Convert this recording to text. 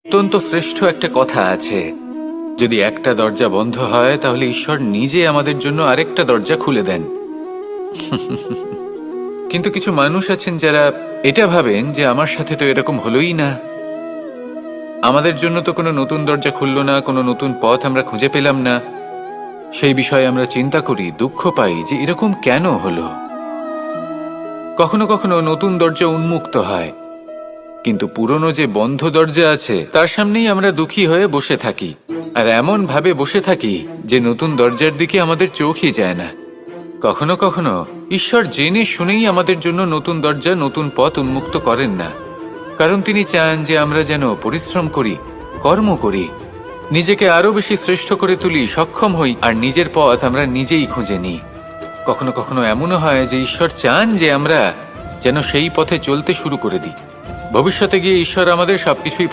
অত্যন্ত শ্রেষ্ঠ একটা কথা আছে, যদি একটা দরজা বন্ধ হয় তাহলে ঈশ্বর নিজে আমাদের জন্য আরেকটা দরজা খুলে দেন। কিন্তু কিছু মানুষ আছেন যারা এটা ভাবেন যে আমার সাথে তো এরকম হলোই না, আমাদের জন্য তো কোনো নতুন দরজা খুললো না, কোনো নতুন পথ আমরা খুঁজে পেলাম না। সেই বিষয়ে আমরা চিন্তা করি, দুঃখ পাই যে এরকম কেন হলো। কখনো কখনো নতুন দরজা উন্মুক্ত হয়, কিন্তু পুরনো যে বন্ধ দরজা আছে তার সামনেই আমরা দুঃখী হয়ে বসে থাকি, আর এমন ভাবে বসে থাকি যে নতুন দরজার দিকে আমাদের চোখই যায় না। কখনো কখনো ঈশ্বর জেনে শুনেই আমাদের জন্য নতুন দরজা, নতুন পথ উন্মুক্ত করেন না, কারণ তিনি চান যে আমরা যেন পরিশ্রম করি, কর্ম করি, নিজেকে আরো বেশি শ্রেষ্ঠ করে তুলি, সক্ষম হই, আর নিজের পথ আমরা নিজেই খুঁজে নিই। কখনো কখনো এমনও হয় যে ঈশ্বর চান যে আমরা যেন সেই পথে চলতে শুরু করে দিই। ভবিষ্যতে গিয়ে ঈশ্বর আমাদের সবকিছুই